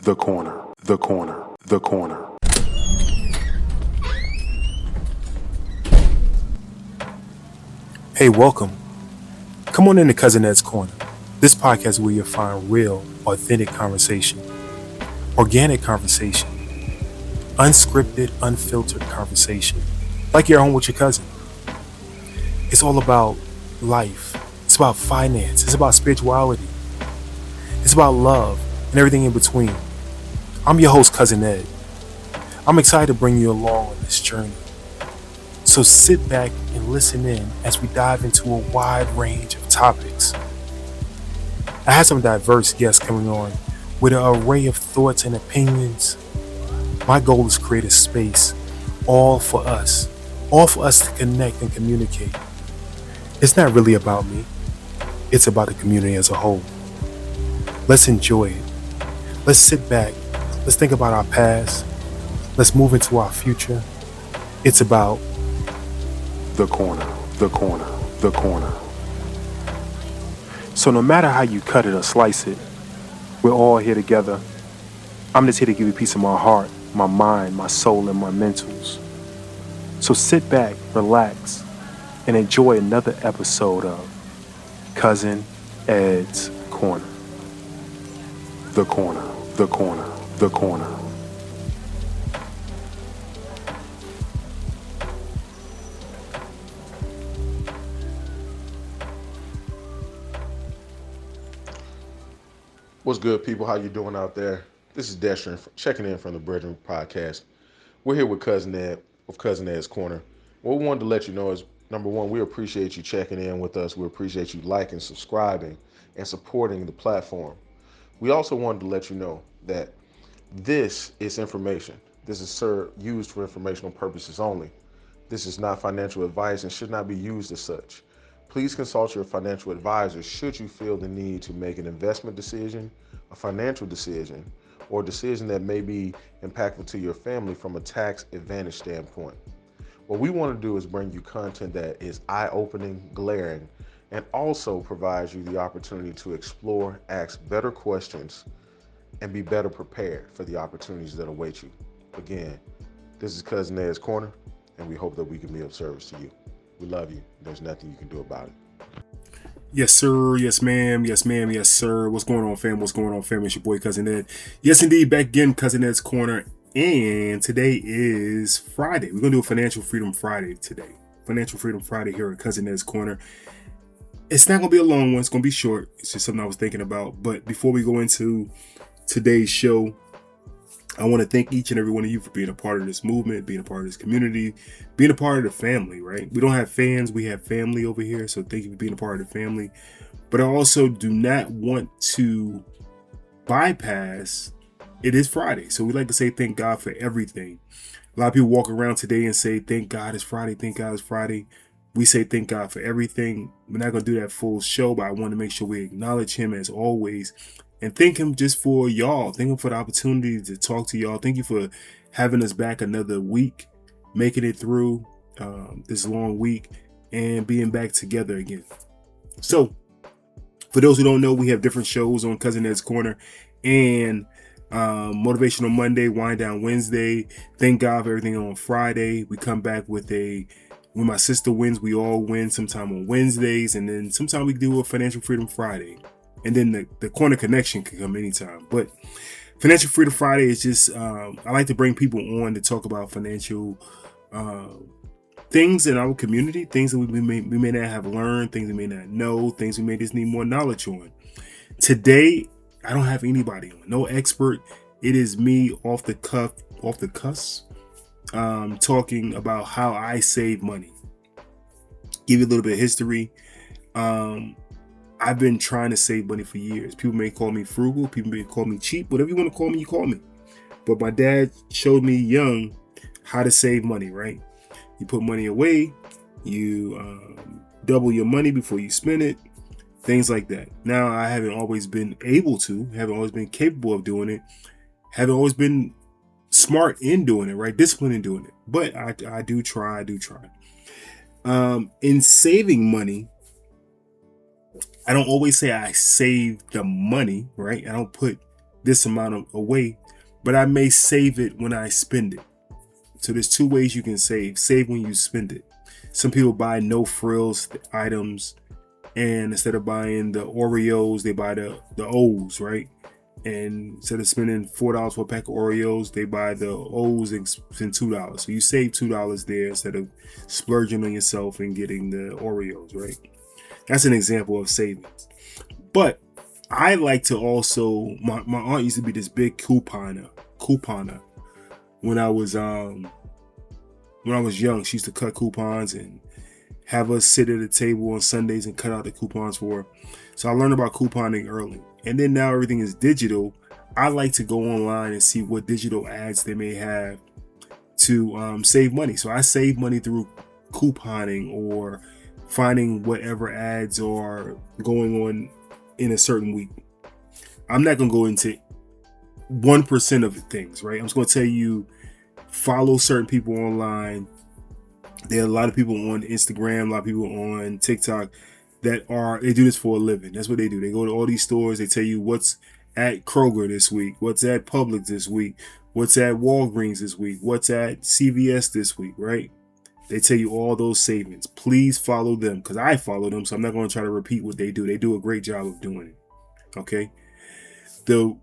The corner, the corner, the corner. Hey, welcome. Come on into Cousin Ed's Corner. This podcast is where you'll find real, authentic conversation, organic conversation, unscripted, unfiltered conversation, like you're home with your cousin. It's all about life. It's about finance. It's about spirituality. It's about love and everything in between. I'm your host, Cousin Ed. I'm excited to bring you along on this journey. So sit back and listen in as we dive into a wide range of topics. I have some diverse guests coming on with an array of thoughts and opinions. My goal is to create a space all for us to connect and communicate. It's not really about me. It's about the community as a whole. Let's enjoy it. Let's sit back. Let's think about our past. Let's move into our future. It's about the corner, the corner, the corner. So no matter how you cut it or slice it, we're all here together. I'm just here to give you a piece of my heart, my mind, my soul, and my mentals. So sit back, relax, and enjoy another episode of Cousin Ed's Corner. The corner, the corner, the corner. What's good, people? How you doing out there? This is Destrin checking in from the Brethren Podcast. We're here with Cousin Ed of Cousin Ed's Corner. What we wanted to let you know is, number one, we appreciate you checking in with us. We appreciate you liking, subscribing, and supporting the platform. We also wanted to let you know that this is information. This is used for informational purposes only. This is not financial advice and should not be used as such. Please consult your financial advisor should you feel the need to make an investment decision, a financial decision, or a decision that may be impactful to your family from a tax advantage standpoint. What we want to do is bring you content that is eye-opening, glaring, and also provides you the opportunity to explore, ask better questions, and be better prepared for the opportunities that await you. Again, this is Cousin Ed's Corner, and we hope that we can be of service to you. We love you. There's nothing you can do about it. Yes, sir. Yes, ma'am. Yes, ma'am. Yes, sir. What's going on, fam? What's going on, fam? It's your boy, Cousin Ed. Yes, indeed. Back again, Cousin Ed's Corner. And today is Friday. We're going to do a Financial Freedom Friday today. Financial Freedom Friday here at Cousin Ed's Corner. It's not going to be a long one. It's going to be short. It's just something I was thinking about. But before we go into today's show, I want to thank each and every one of you for being a part of this movement, being a part of this community, being a part of the family, right? We don't have fans, we have family over here. So thank you for being a part of the family. But I also do not want to bypass, it is Friday. So we like to say thank God for everything. A lot of people walk around today and say, thank God it's Friday, thank God it's Friday. We say thank God for everything. We're not going to do that full show, but I want to make sure we acknowledge him as always. And thank him just for y'all. Thank him for the opportunity to talk to y'all. Thank you for having us back another week, making it through this long week and being back together again. So for those who don't know, we have different shows on Cousin Ed's Corner and Motivational Monday, Wind Down Wednesday. Thank God for everything on Friday. We come back with when my sister wins, we all win sometime on Wednesdays. And then sometime we do a Financial Freedom Friday. And then the corner connection can come anytime. But Financial Freedom Friday is just, I like to bring people on to talk about financial things in our community, things that we may not have learned, things we may not know, things we may just need more knowledge on. Today, I don't have anybody on, no expert. It is me off the cusp, talking about how I save money. Give you a little bit of history. I've been trying to save money for years. People may call me frugal. People may call me cheap. Whatever you want to call me, you call me. But my dad showed me young how to save money, right? You put money away. You double your money before you spend it. Things like that. Now, I haven't always been able to. Haven't always been capable of doing it. Haven't always been smart in doing it, right? Disciplined in doing it. But I do try. In saving money, I don't always say I save the money, right? I don't put this amount away, but I may save it when I spend it. So there's two ways you can save. Save when you spend it. Some people buy no frills items, and instead of buying the Oreos, they buy the O's, right? And instead of spending $4 for a pack of Oreos, they buy the O's and spend $2. So you save $2 there instead of splurging on yourself and getting the Oreos, right? That's an example of savings. But I like to also, my aunt used to be this big couponer. When I was young, she used to cut coupons and have us sit at a table on Sundays and cut out the coupons for her. So I learned about couponing early. And then now everything is digital. I like to go online and see what digital ads they may have to save money. So I save money through couponing or finding whatever ads are going on in a certain week. I'm not going to go into 1% of things, right? I'm just going to tell you, follow certain people online. There are a lot of people on Instagram, a lot of people on TikTok they do this for a living. That's what they do. They go to all these stores. They tell you what's at Kroger this week, what's at Publix this week, what's at Walgreens this week, what's at CVS this week, right? They tell you all those savings. Please follow them, because I follow them, so I'm not going to try to repeat what they do. They do a great job of doing it, okay? The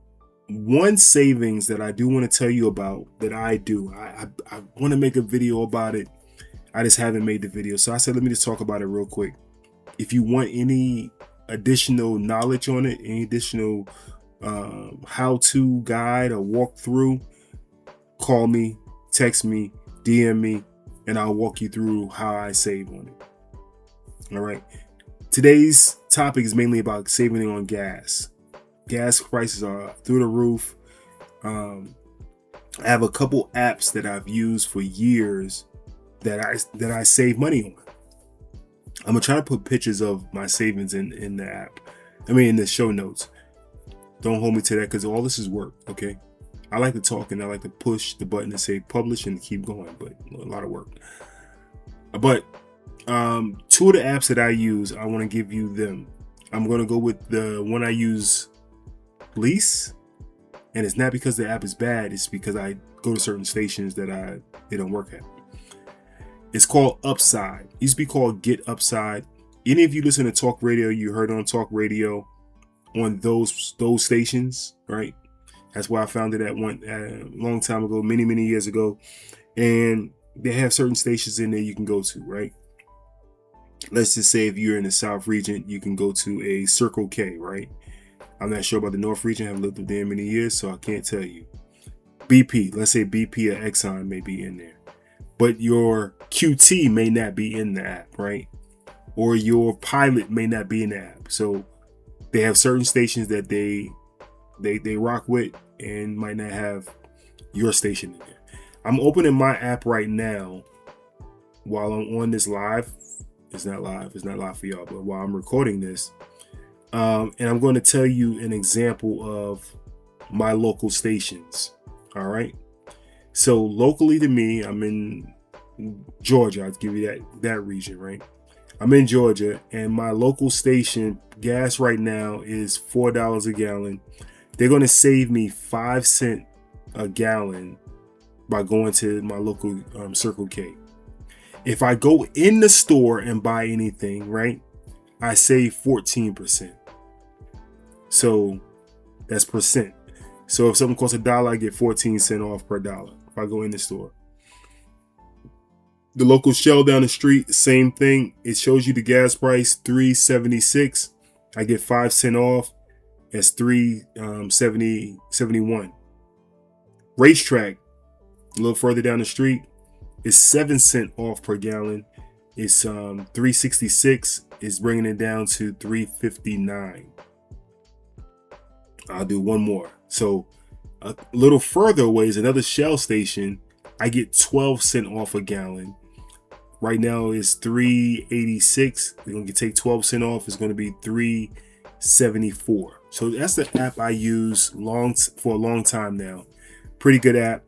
one savings that I do want to tell you about that I do, I want to make a video about it. I just haven't made the video. So I said, let me just talk about it real quick. If you want any additional knowledge on it, any additional how-to guide or walkthrough, call me, text me, DM me, and I'll walk you through how I save on it. All right. Today's topic is mainly about saving on gas. Gas prices are through the roof. I have a couple apps that I've used for years that I save money on. I'm gonna try to put pictures of my savings in the app. In the show notes. Don't hold me to that, because all this is work, okay? I like to talk and I like to push the button to say publish and keep going, but a lot of work. But two of the apps that I use, I want to give you them. I'm gonna go with the one I use least, and it's not because the app is bad. It's because I go to certain stations that they don't work at. It's called Upside. It used to be called Get Upside. Any of you listen to talk radio, you heard on talk radio on those stations, right? That's why I found it at one long time ago, many years ago. And they have certain stations in there you can go to, right? Let's just say if you're in the South region, you can go to a Circle K, right? I'm not sure about the North region. I haven't lived there many years, so I can't tell you. BP, let's say BP or Exxon may be in there. But your QT may not be in the app, right? Or your Pilot may not be in the app. So they have certain stations that they rock with and might not have your station in there. I'm opening my app right now while I'm on this live. It's not live for y'all, but while I'm recording this, and I'm going to tell you an example of my local stations. All right. So locally to me, I'm in Georgia. I'll give you that region, right? I'm in Georgia, and my local station gas right now is $4 a gallon. They're going to save me 5 cents a gallon by going to my local Circle K. If I go in the store and buy anything, right, I save 14%. So that's percent. So if something costs $1, I get 14 cents off per dollar if I go in the store. The local Shell down the street, same thing. It shows you the gas price, $3.76. I get 5 cents off. That's $3.71. Racetrack, a little further down the street, is 7 cents off per gallon. It's $3.66. It's bringing it down to $3.59. I'll do one more. So a little further away is another Shell station. I get 12 cents off a gallon. Right now it's $3.86. We're going to take 12 cents off. It's going to be $3.74. So that's the app I use for a long time now. Pretty good app.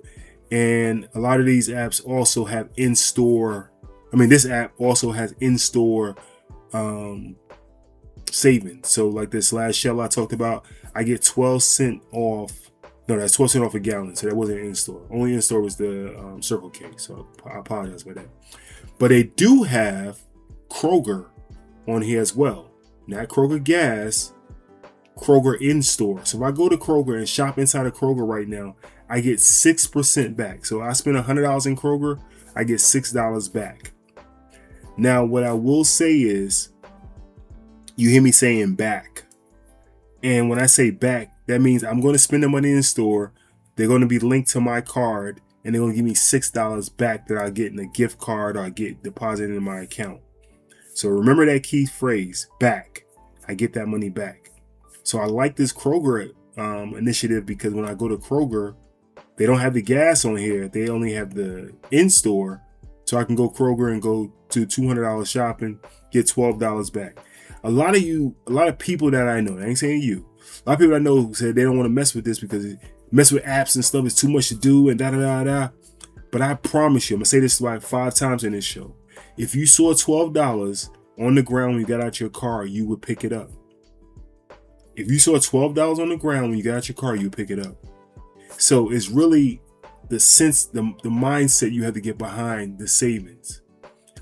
And a lot of these apps also have in-store. This app also has in-store savings. So like this last Shell I talked about, I get 12 cent off. No, that's 12 cent off a gallon. So that wasn't in store. Only in store was the Circle K. So I apologize for that. But they do have Kroger on here as well. Not Kroger gas, Kroger in store. So if I go to Kroger and shop inside of Kroger right now, I get 6% back. So I spend $100 in Kroger, I get $6 back. Now, what I will say is, you hear me saying back. And when I say back, that means I'm going to spend the money in store. They're going to be linked to my card, and they're going to give me $6 back that I get in a gift card or I get deposited in my account. So remember that key phrase, back. I get that money back. So I like this Kroger initiative because when I go to Kroger, they don't have the gas on here. They only have the in-store. So I can go Kroger and go to $200 shopping, get $12 back. A lot of people that I know, I ain't saying you, a lot of people I know said they don't want to mess with this because mess with apps and stuff is too much to do and da-da-da-da. But I promise you, I'm going to say this like 5 times in this show. If you saw $12 on the ground when you got out your car, you would pick it up. If you saw $12 on the ground when you got out your car, you would pick it up. So it's really the mindset you have to get behind the savings.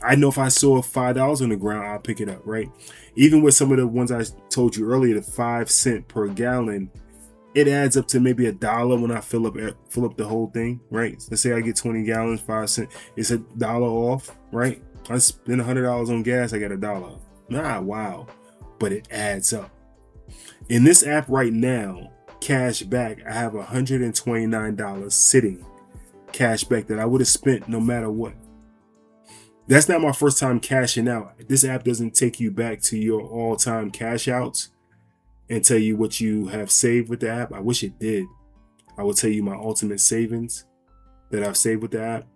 I know if I saw $5 on the ground, I'll pick it up, right? Even with some of the ones I told you earlier, the 5 cent per gallon, it adds up to maybe $1 when I fill up the whole thing, right? Let's say I get 20 gallons, 5 cents, it's $1 off, right? I spend $100 on gas, I got $1. Wow. But it adds up. In this app right now, cash back, I have $129 sitting cash back that I would have spent no matter what. That's not my first time cashing out. This app doesn't take you back to your all-time cash outs and tell you what you have saved with the app. I wish it did. I will tell you my ultimate savings that I've saved with the app.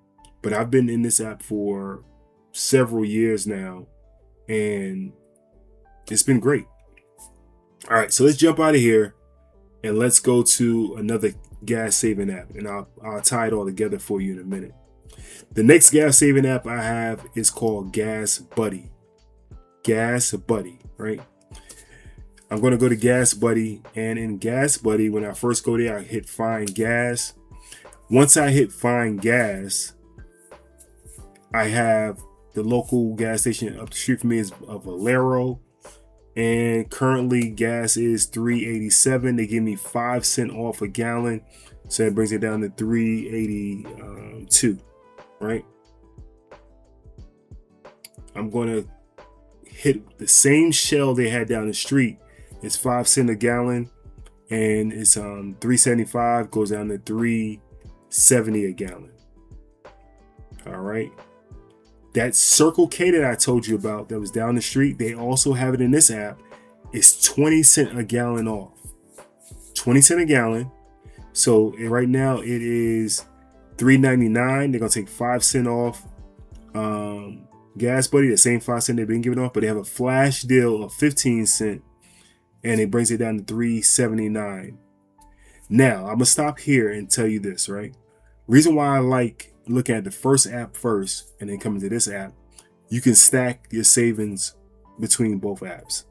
But I've been in this app for several years now, and it's been great. All right, so let's jump out of here and let's go to another gas saving app, and I'll tie it all together for you in a minute. The next gas saving app I have is called Gas Buddy. Gas Buddy, right? I'm going to go to Gas Buddy, and in Gas Buddy, when I first go there, I hit Find Gas. Once I hit Find Gas, I have the local gas station up the street from me is a Valero, and currently gas is $3.87. They give me 5 cents off a gallon, so that brings it down to $3.82. Right? I'm going to hit the same Shell they had down the street. It's 5 cents a gallon, and it's $3.75 goes down to $3.70 a gallon. All right. That Circle K that I told you about that was down the street, they also have it in this app. It's 20 cents a gallon off. 20 cents a gallon. So right now it is $3.99. They're gonna take 5 cents off Gas Buddy, the same 5 cents they've been giving off, but they have a flash deal of 15 cents, and it brings it down to $3.79. Now I'm gonna stop here and tell you this, right? Reason why I like looking at the first app first and then coming to this app, you can stack your savings between both apps.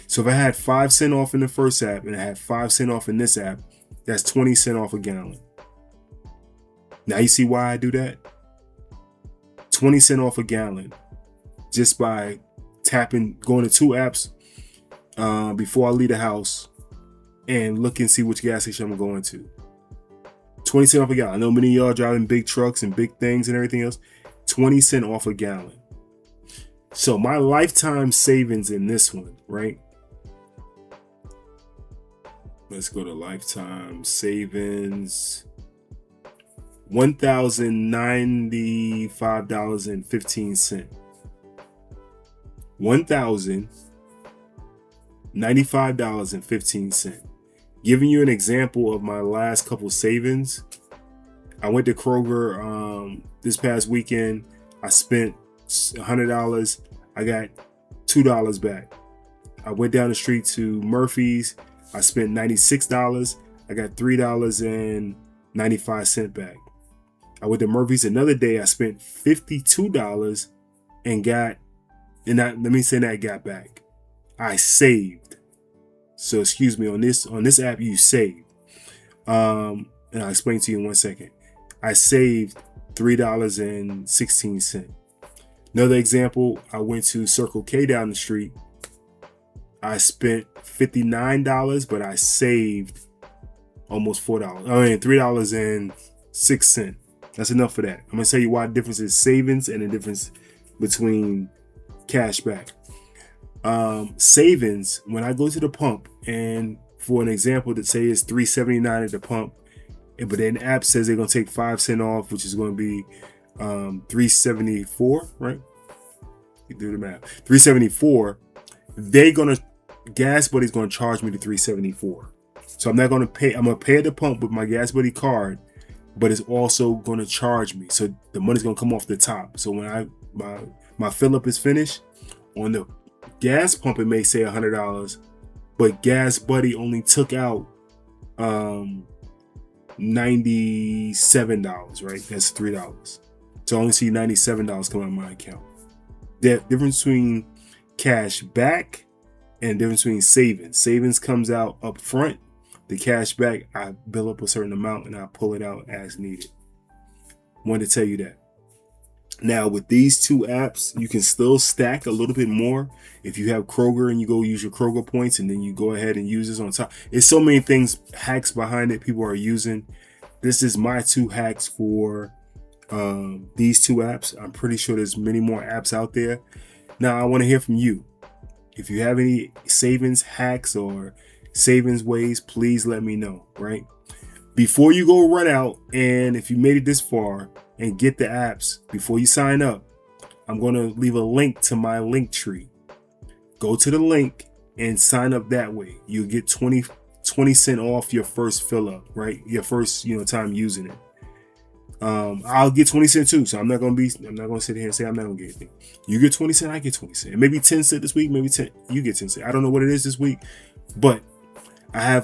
So if I had 5 cents off in the first app and I had 5 cents off in this app, that's 20 cents off a gallon. Now you see why I do that? 20 cents off a gallon just by going to 2 apps before I leave the house and look and see which gas station I'm going to. 20 cents off a gallon. I know many of y'all driving big trucks and big things and everything else. 20 cents off a gallon. So my lifetime savings in this one, right? Let's go to lifetime savings. $1,095.15. $1,095.15. Giving you an example of my last couple savings. I went to Kroger this past weekend. I spent $100. I got $2 back. I went down the street to Murphy's. I spent $96. I got $3.95 back. I went to Murphy's another day. I spent $52 and got back. I saved. So excuse me, on this app you save. And I'll explain to you in 1 second. I saved $3.16. Another example, I went to Circle K down the street. I spent $59, but I saved almost $4. I mean $3.06. That's enough for that. I'm gonna tell you why the difference is savings and the difference between cash back. Savings, when I go to the pump, and for an example, that say it's $3.79 at the pump, but then the app says they're gonna take 5 cents off, which is gonna be $3.74, right? You do the math. $3.74. Gas Buddy's gonna charge me the $3.74. So I'm not gonna pay. I'm gonna pay at the pump with my Gas Buddy card, but it's also gonna charge me. So the money's gonna come off the top. So when my fill up is finished, on the gas pump it may say $100, but Gas Buddy only took out $97, right? That's $3. So I only see $97 come out of my account. The difference between cash back and the difference between savings. Savings comes out up front. The cash back, I bill up a certain amount and I pull it out as needed. Wanted to tell you that. Now with these two apps, you can still stack a little bit more. If you have Kroger and you go use your Kroger points and then you go ahead and use this on top. There's so many things, hacks behind it people are using. This is my 2 hacks for these 2 apps. I'm pretty sure there's many more apps out there. Now I want to hear from you. If you have any savings hacks or savings ways, please let me know, right? Before you go run out, and if you made it this far and get the apps, before you sign up, I'm going to leave a link to my link tree. Go to the link and sign up that way. You'll get 20 cents off your first fill up, right? Your first, time using it. I'll get 20 cents too. So I'm not going to sit here and say I'm not going to get anything. You get 20 cents, I get 20 cents. Maybe 10 cents this week, maybe 10, you get 10 cents. I don't know what it is this week, but I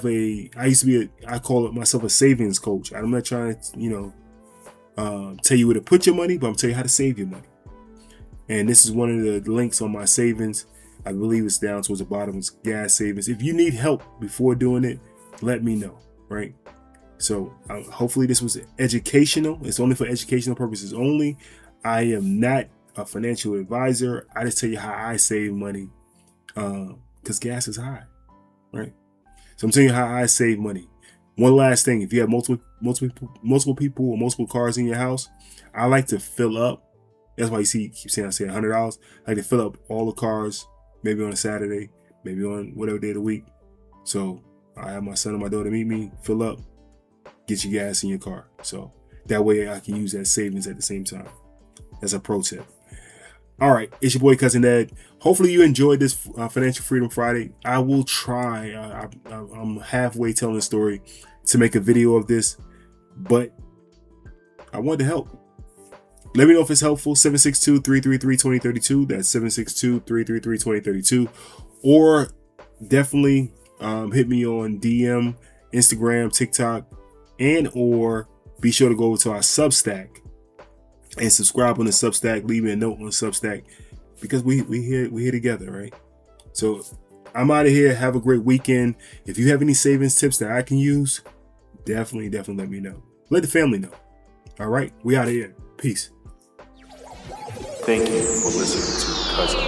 call it myself a savings coach. I'm not trying to, tell you where to put your money, but I'm telling you how to save your money. And this is one of the links on my savings. I believe it's down towards the bottom. It's gas savings. If you need help before doing it, let me know, right? So hopefully this was educational. It's only for educational purposes only. I am not a financial advisor. I just tell you how I save money because gas is high, right? So I'm telling you how I save money. One last thing, if you have multiple people or multiple cars in your house, I like to fill up. That's why you keep saying I say $100. I like to fill up all the cars, maybe on a Saturday, maybe on whatever day of the week. So I have my son and my daughter meet me, fill up, get your gas in your car. So that way I can use that savings at the same time. That's a pro tip. All right, it's your boy Cousin Ed. Hopefully you enjoyed this Financial Freedom Friday. I will try. I'm halfway telling the story to make a video of this, but I wanted to help. Let me know if it's helpful. 762-333-2032. That's 762-333-2032. Or definitely hit me on DM, Instagram, TikTok, and or be sure to go over to our Substack and subscribe on the Substack. Leave me a note on Substack because we here together, right? So I'm out of here. Have a great weekend. If you have any savings tips that I can use, definitely let me know. Let the family know. All right, we out of here. Peace. Thank you for listening to Cousin